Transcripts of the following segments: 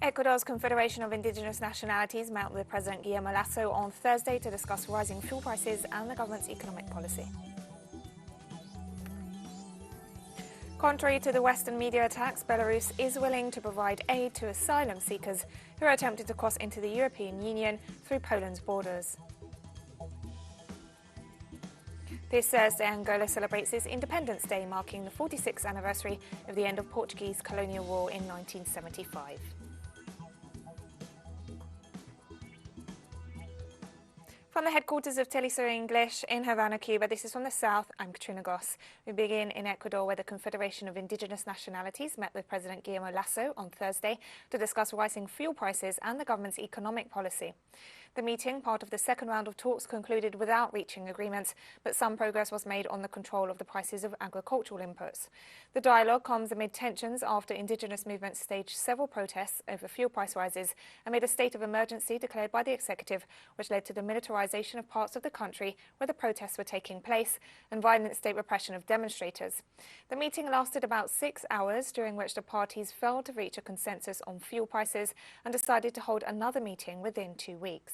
Ecuador's Confederation of Indigenous Nationalities met with President Guillermo Lasso on Thursday to discuss rising fuel prices and the government's economic policy. Contrary to the Western media attacks, Belarus is willing to provide aid to asylum seekers who are attempting to cross into the European Union through Poland's borders. This Thursday, Angola celebrates its Independence Day, marking the 46th anniversary of the end of Portuguese colonial rule in 1975. From the headquarters of teleSUR English in Havana, Cuba, this is From the South. I'm Katrina Goss. We begin in Ecuador, where the Confederation of Indigenous Nationalities met with President Guillermo Lasso on Thursday to discuss rising fuel prices and the government's economic policy. The meeting, part of the second round of talks, concluded without reaching agreements, but some progress was made on the control of the prices of agricultural inputs. The dialogue comes amid tensions after indigenous movements staged several protests over fuel price rises amid a state of emergency declared by the executive, which led to the militarization of parts of the country where the protests were taking place and violent state repression of demonstrators. The meeting lasted about 6 hours, during which the parties failed to reach a consensus on fuel prices and decided to hold another meeting within 2 weeks.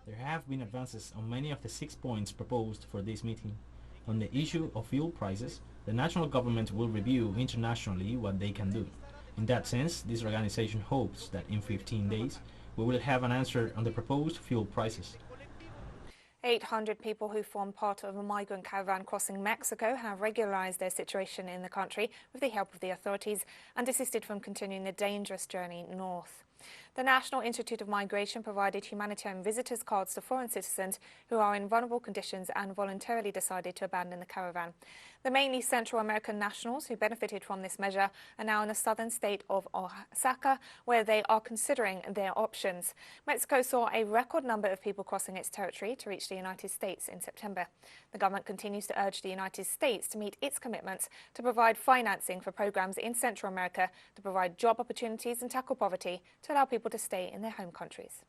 There have been advances on many of the 6 points proposed for this meeting. On the issue of fuel prices, the national government will review internationally what they can do. In that sense, this organization hopes that in 15 days we will have an answer on the proposed fuel prices. 800 people who form part of a migrant caravan crossing Mexico have regularized their situation in the country with the help of the authorities and desisted from continuing the dangerous journey north. The National Institute of Migration provided humanitarian visitors cards to foreign citizens who are in vulnerable conditions and voluntarily decided to abandon the caravan. The mainly Central American nationals who benefited from this measure are now in the southern state of Oaxaca, where they are considering their options. Mexico saw a record number of people crossing its territory to reach the United States in September. The government continues to urge the United States to meet its commitments to provide financing for programs in Central America to provide job opportunities and tackle poverty to allow people to stay in their home countries.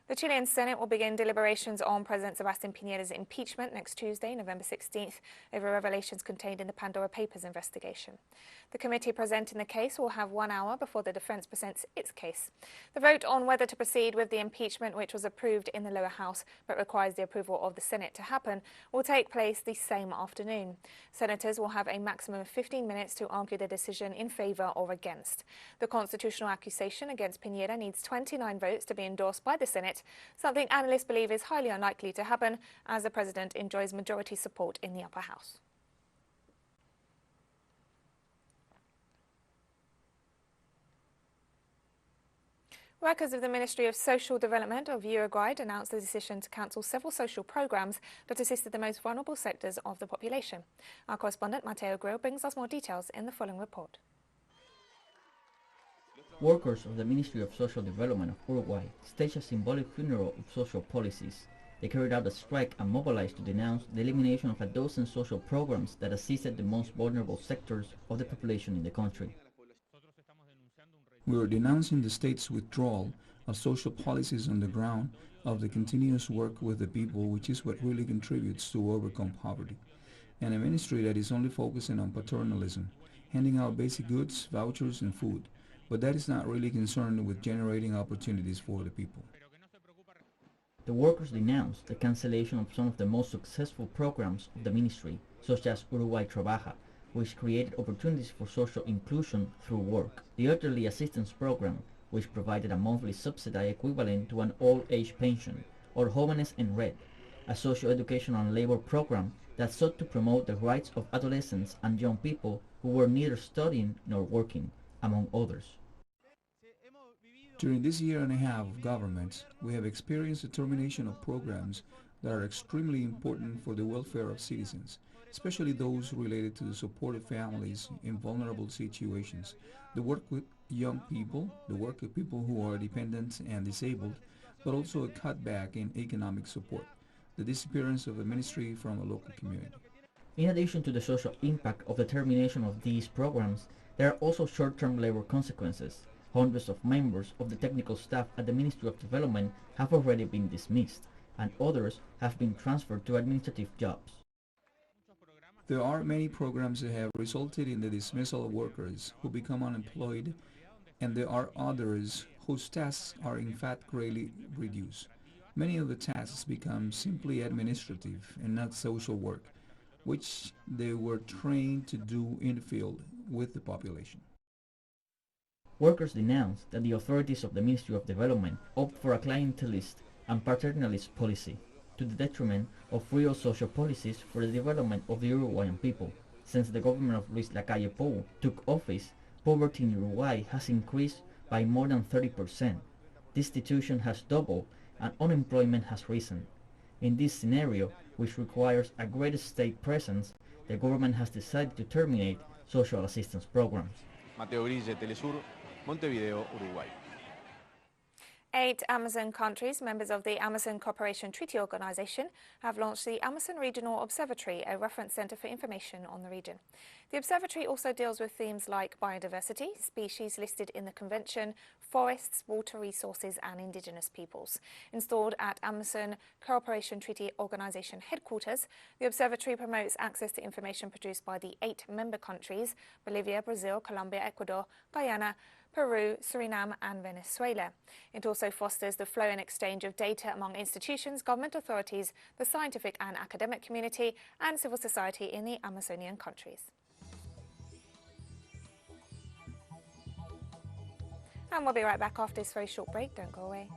The Chilean Senate will begin deliberations on President Sebastián Piñera's impeachment next Tuesday, November 16th, over revelations contained in the Pandora Papers investigation. The committee presenting the case will have 1 hour before the defense presents its case. The vote on whether to proceed with the impeachment, which was approved in the lower house but requires the approval of the Senate to happen, will take place the same afternoon. Senators will have a maximum of 15 minutes to argue the decision in favor or against. The constitutional accusation against Piñera needs 29 votes to be endorsed by the Senate, something analysts believe is highly unlikely to happen, as the president enjoys majority support in the upper house. Workers of the Ministry of Social Development of Uruguay announced the decision to cancel several social programs that assisted the most vulnerable sectors of the population. Our correspondent Mateo Grill brings us more details in the following report. Workers of the Ministry of Social Development of Uruguay staged a symbolic funeral of social policies. They carried out a strike and mobilized to denounce the elimination of a dozen social programs that assisted the most vulnerable sectors of the population in the country. We are denouncing the state's withdrawal of social policies on the ground of the continuous work with the people, which is what really contributes to overcome poverty, and a ministry that is only focusing on paternalism, handing out basic goods, vouchers, and food. But that is not really concerned with generating opportunities for the people. The workers denounced the cancellation of some of the most successful programs of the ministry, such as Uruguay Trabaja, which created opportunities for social inclusion through work. The Elderly Assistance Program, which provided a monthly subsidy equivalent to an old-age pension, or Jóvenes en Red, a socio-educational and labor program that sought to promote the rights of adolescents and young people who were neither studying nor working, among others. During this year and a half of government, we have experienced the termination of programs that are extremely important for the welfare of citizens, especially those related to the support of families in vulnerable situations, the work with young people, the work of people who are dependent and disabled, but also a cutback in economic support, the disappearance of a ministry from a local community. In addition to the social impact of the termination of these programs, there are also short-term labor consequences. Hundreds of members of the technical staff at the Ministry of Development have already been dismissed, and others have been transferred to administrative jobs. There are many programs that have resulted in the dismissal of workers who become unemployed, and there are others whose tasks are in fact greatly reduced. Many of the tasks become simply administrative and not social work, which they were trained to do in the field with the population. Workers denounced that the authorities of the Ministry of Development opt for a clientelist and paternalist policy, to the detriment of real social policies for the development of the Uruguayan people. Since the government of Luis Lacalle Pou took office, poverty in Uruguay has increased by more than 30%. Destitution has doubled and unemployment has risen. In this scenario, which requires a greater state presence, the government has decided to terminate social assistance programs. Mateo Grille, teleSUR, Montevideo, Uruguay. 8 Amazon countries, members of the Amazon Cooperation Treaty Organization, have launched the Amazon Regional Observatory, a reference center for information on the region. The observatory also deals with themes like biodiversity, species listed in the convention, forests, water resources and indigenous peoples. Installed at Amazon Cooperation Treaty Organization headquarters, the observatory promotes access to information produced by the 8 member countries: Bolivia, Brazil, Colombia, Ecuador, Guyana, Peru, Suriname and Venezuela. It also fosters the flow and exchange of data among institutions, government authorities, the scientific and academic community and civil society in the Amazonian countries. And we'll be right back after this very short break. Don't go away.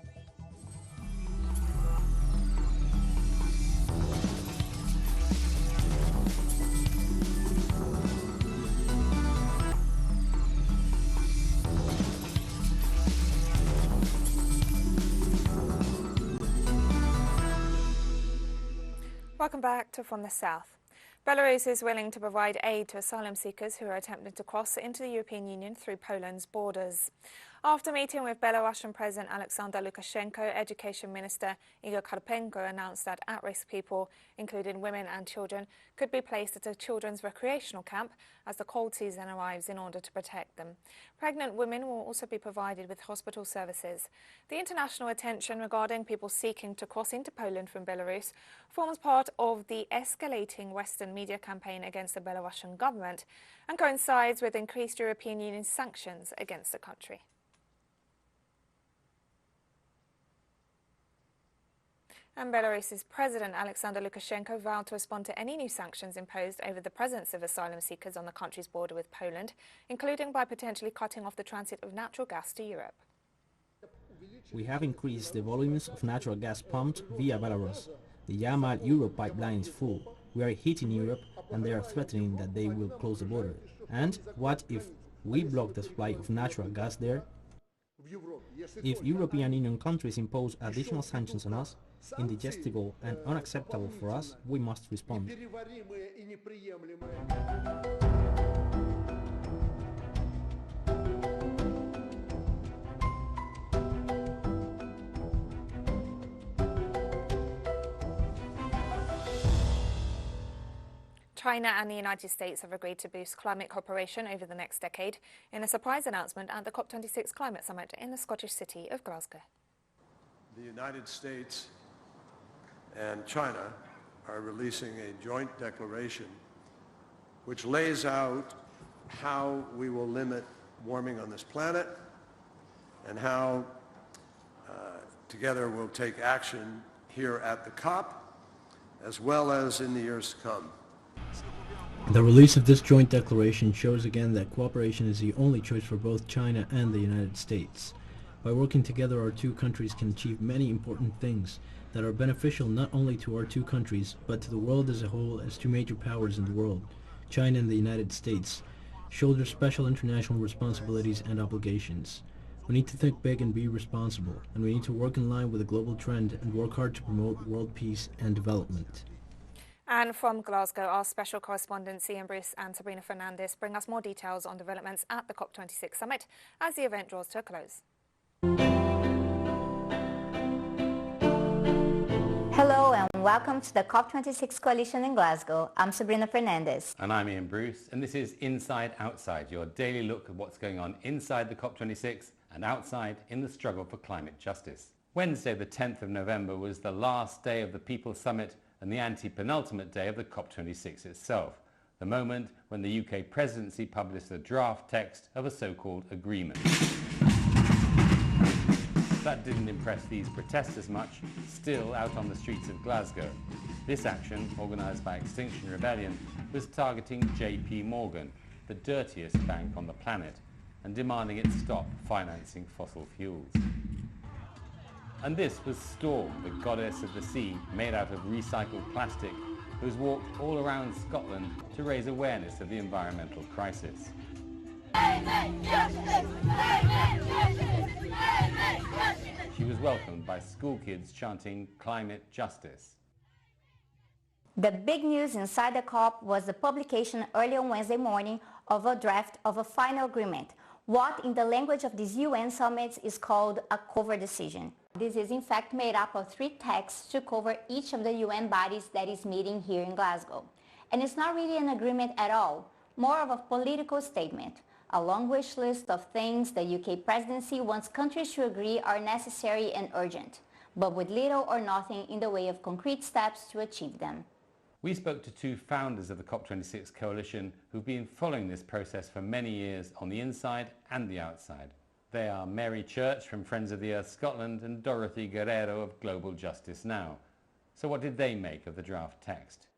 Welcome back to From the South. Belarus is willing to provide aid to asylum seekers who are attempting to cross into the European Union through Poland's borders. After meeting with Belarusian President Alexander Lukashenko, Education Minister Igor Karpenko announced that at-risk people, including women and children, could be placed at a children's recreational camp as the cold season arrives in order to protect them. Pregnant women will also be provided with hospital services. The international attention regarding people seeking to cross into Poland from Belarus forms part of the escalating Western media campaign against the Belarusian government and coincides with increased European Union sanctions against the country. And Belarus's President Alexander Lukashenko vowed to respond to any new sanctions imposed over the presence of asylum seekers on the country's border with Poland, including by potentially cutting off the transit of natural gas to Europe. We have increased the volumes of natural gas pumped via Belarus. The Yamal-Europe pipeline is full. We are hitting Europe and they are threatening that they will close the border. And what if we block the supply of natural gas there? If European Union countries impose additional sanctions on us, indigestible and unacceptable for us, we must respond. China and the United States have agreed to boost climate cooperation over the next decade in a surprise announcement at the COP26 Climate Summit in the Scottish city of Glasgow. The United States and China are releasing a joint declaration which lays out how we will limit warming on this planet and how together we'll take action here at the COP as well as in the years to come. The release of this joint declaration shows again that cooperation is the only choice for both China and the United States. By working together, our two countries can achieve many important things that are beneficial not only to our two countries, but to the world as a whole, as two major powers in the world. China and the United States shoulder special international responsibilities and obligations. We need to think big and be responsible, and we need to work in line with the global trend and work hard to promote world peace and development. And from Glasgow, our special correspondents Ian Bruce and Sabrina Fernandez bring us more details on developments at the COP26 summit as the event draws to a close. Hello and welcome to the COP26 Coalition in Glasgow. I'm Sabrina Fernandez. And I'm Ian Bruce, and this is Inside Outside, your daily look at what's going on inside the COP26 and outside in the struggle for climate justice. Wednesday, the 10th of November, was the last day of the People's Summit and the anti-penultimate day of the COP26 itself. the moment when the UK presidency published a draft text of a so-called agreement. That didn't impress these protesters much, still out on the streets of Glasgow. This action, organised by Extinction Rebellion, was targeting JP Morgan, the dirtiest bank on the planet, and demanding it stop financing fossil fuels. And this was Storm, the goddess of the sea, made out of recycled plastic, who's walked all around Scotland to raise awareness of the environmental crisis. She was welcomed by school kids chanting climate justice. The big news inside the COP was the publication early on Wednesday morning of a draft of a final agreement, what in the language of these UN summits is called a cover decision. This is in fact made up of 3 texts to cover each of the UN bodies that is meeting here in Glasgow. And it's not really an agreement at all, more of a political statement, a long wish list of things the UK presidency wants countries to agree are necessary and urgent, but with little or nothing in the way of concrete steps to achieve them. We spoke to 2 founders of the COP26 coalition who've been following this process for many years on the inside and the outside. They are Mary Church from Friends of the Earth Scotland and Dorothy Guerrero of Global Justice Now. So what did they make of the draft text?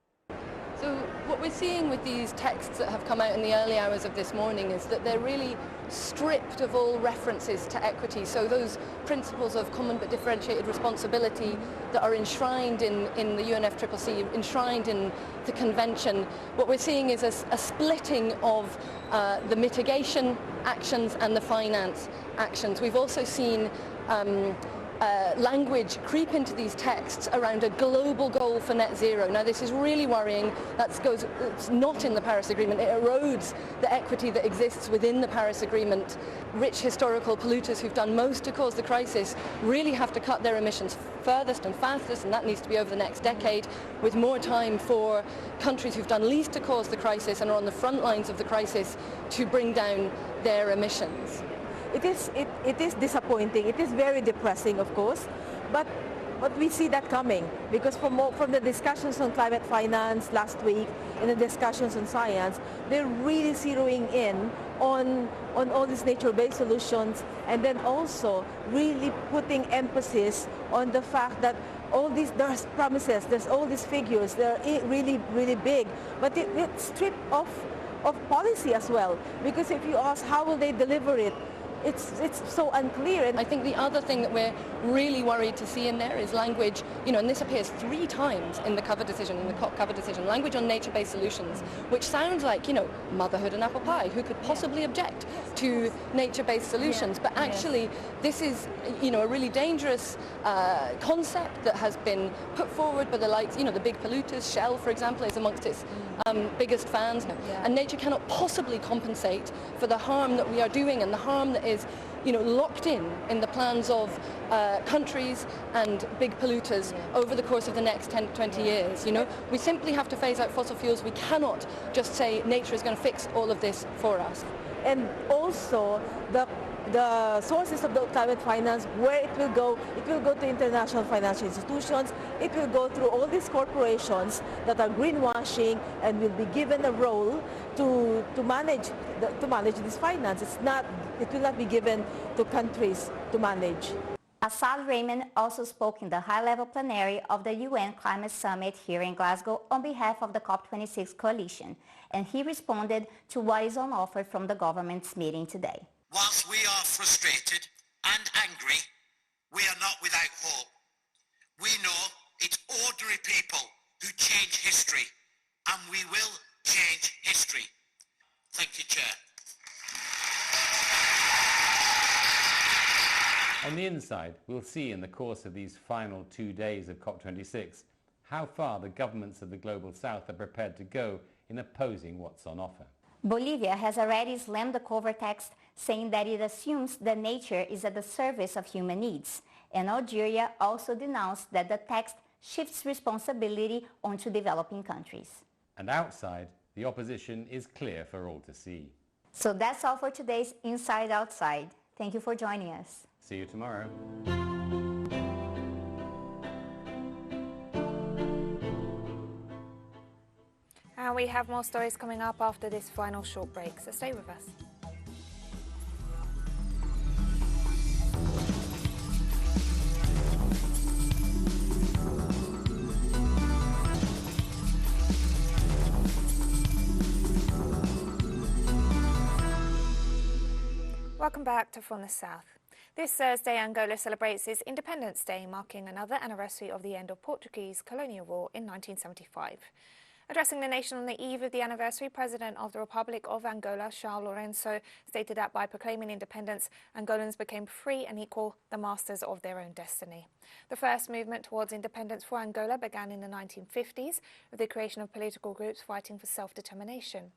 So what we're seeing with these texts that have come out in the early hours of this morning is that they're really stripped of all references to equity. So those principles of common but differentiated responsibility that are enshrined in the UNFCCC, enshrined in the convention, what we're seeing is a splitting of the mitigation actions and the finance actions. We've also seen language creep into these texts around a global goal for net zero. Now this is really worrying. It's not in the Paris Agreement. It erodes the equity that exists within the Paris Agreement. Rich historical polluters who've done most to cause the crisis really have to cut their emissions furthest and fastest, and that needs to be over the next decade, with more time for countries who've done least to cause the crisis and are on the front lines of the crisis to bring down their emissions. It is disappointing. It is very depressing, of course, but we see that coming because from the discussions on climate finance last week and the discussions on science, they're really zeroing in on all these nature-based solutions, and then also really putting emphasis on the fact that there's promises, there's all these figures, they're really, really big, but it's stripped of policy as well, because if you ask how will they deliver it, it's so unclear. I think the other thing that we're really worried to see in there is language, and this appears 3 times in the cover decision, in the COP cover decision, language on nature-based solutions, which sounds like, motherhood and apple pie. Who could possibly object to nature-based solutions? But actually, this is, a really dangerous concept that has been put forward by the likes, the big polluters. Shell, for example, is amongst its biggest fans. And nature cannot possibly compensate for the harm that we are doing and the harm that is locked in the plans of countries and big polluters over the course of the next 10 to 20 years. We simply have to phase out fossil fuels. We cannot just say nature is going to fix all of this for us. And also the sources of the climate finance, where it will go to international financial institutions, it will go through all these corporations that are greenwashing and will be given a role to manage this finance. It will not be given to countries to manage. Assad Raymond also spoke in the high-level plenary of the UN Climate Summit here in Glasgow on behalf of the COP26 coalition, and he responded to what is on offer from the government's meeting today. Whilst we are frustrated and angry, we are not without hope. We know it's ordinary people who change history, and we will change history. Thank you, Chair. On the inside, we'll see in the course of these final 2 days of COP26 how far the governments of the Global South are prepared to go in opposing what's on offer. Bolivia has already slammed the cover text, saying that it assumes that nature is at the service of human needs. And Algeria also denounced that the text shifts responsibility onto developing countries. And outside, the opposition is clear for all to see. So that's all for today's Inside Outside. Thank you for joining us. See you tomorrow. And we have more stories coming up after this final short break, so stay with us. Welcome back to From the South. This Thursday, Angola celebrates its Independence Day, marking another anniversary of the end of Portuguese colonial rule in 1975. Addressing the nation on the eve of the anniversary, President of the Republic of Angola, João Lourenço, stated that by proclaiming independence, Angolans became free and equal, the masters of their own destiny. The first movement towards independence for Angola began in the 1950s with the creation of political groups fighting for self-determination.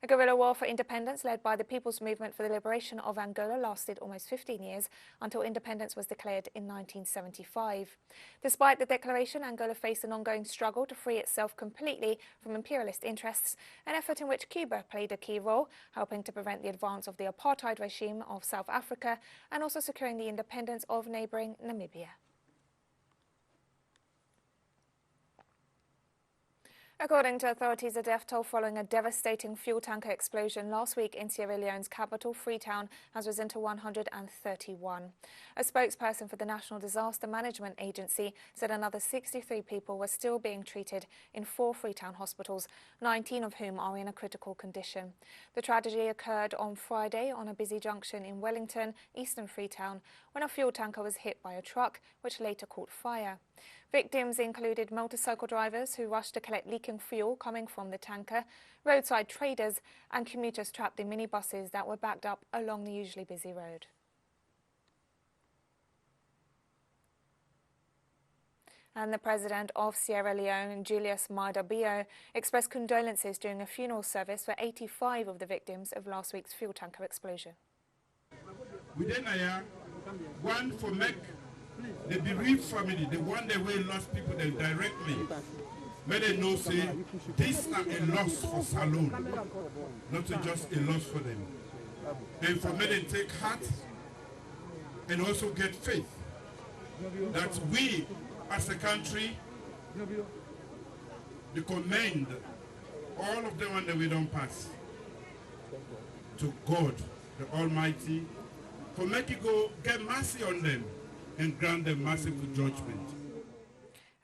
A guerrilla war for independence led by the People's Movement for the Liberation of Angola lasted almost 15 years until independence was declared in 1975. Despite the declaration, Angola faced an ongoing struggle to free itself completely from imperialist interests, an effort in which Cuba played a key role, helping to prevent the advance of the apartheid regime of South Africa and also securing the independence of neighbouring Namibia. According to authorities, the death toll following a devastating fuel tanker explosion last week in Sierra Leone's capital, Freetown, has risen to 131. A spokesperson for the National Disaster Management Agency said another 63 people were still being treated in 4 Freetown hospitals, 19 of whom are in a critical condition. The tragedy occurred on Friday on a busy junction in Wellington, eastern Freetown, when a fuel tanker was hit by a truck, which later caught fire. Victims included motorcycle drivers who rushed to collect leaking fuel coming from the tanker, roadside traders and commuters trapped in minibuses that were backed up along the usually busy road. And the president of Sierra Leone, Julius Maada Bio, expressed condolences during a funeral service for 85 of the victims of last week's fuel tanker explosion. Within a year, one for Meg, the bereaved family, the one that will lost people there directly, may they know say this is a loss for Salone, not just a loss for them. And for me they take heart and also get faith that we as a country we commend all of the one that we don't pass to God the Almighty for making go get mercy on them and grant them merciful judgment.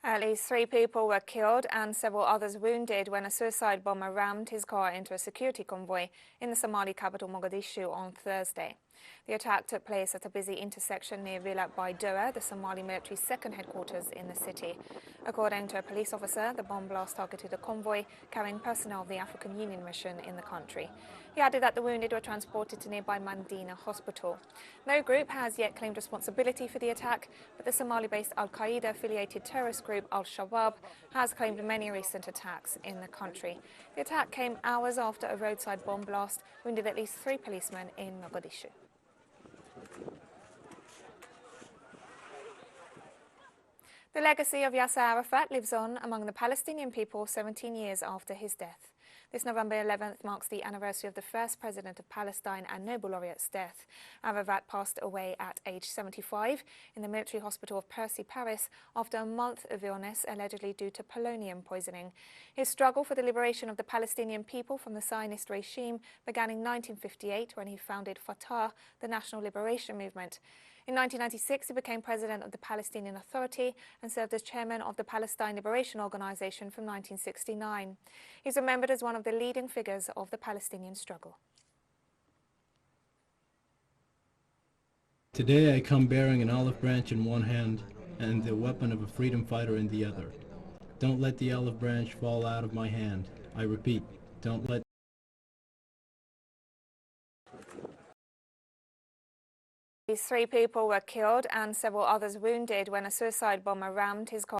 At least 3 people were killed and several others wounded when a suicide bomber rammed his car into a security convoy in the Somali capital Mogadishu on Thursday. The attack took place at a busy intersection near Villa Baidoa, the Somali military's second headquarters in the city. According to a police officer, the bomb blast targeted a convoy carrying personnel of the African Union mission in the country. He added that the wounded were transported to nearby Mandina Hospital. No group has yet claimed responsibility for the attack, but the Somali-based Al-Qaeda-affiliated terrorist group Al-Shabaab has claimed many recent attacks in the country. The attack came hours after a roadside bomb blast wounded at least 3 policemen in Mogadishu. The legacy of Yasser Arafat lives on among the Palestinian people 17 years after his death. This November 11th marks the anniversary of the first president of Palestine and Nobel laureate's death. Arafat passed away at age 75 in the military hospital of Percy, Paris, after a month of illness allegedly due to polonium poisoning. His struggle for the liberation of the Palestinian people from the Zionist regime began in 1958 when he founded Fatah, the National Liberation Movement. In 1996, he became president of the Palestinian Authority and served as chairman of the Palestine Liberation Organization from 1969. He's remembered as one of the leading figures of the Palestinian struggle. Today I come bearing an olive branch in one hand and the weapon of a freedom fighter in the other. Don't let the olive branch fall out of my hand. I repeat, don't let These 3 people were killed and several others wounded when a suicide bomber rammed his car.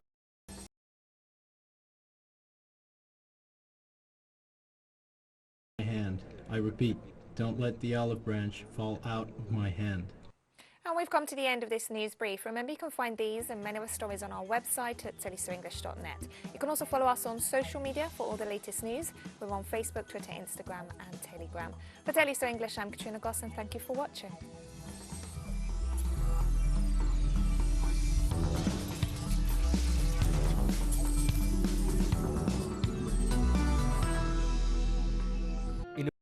my hand. I repeat, don't let the olive branch fall out of my hand. And we've come to the end of this news brief. Remember, you can find these and many other stories on our website at telesurenglish.net. You can also follow us on social media for all the latest news. We're on Facebook, Twitter, Instagram and Telegram. For TeleSUR English, I'm Katrina Goss and thank you for watching.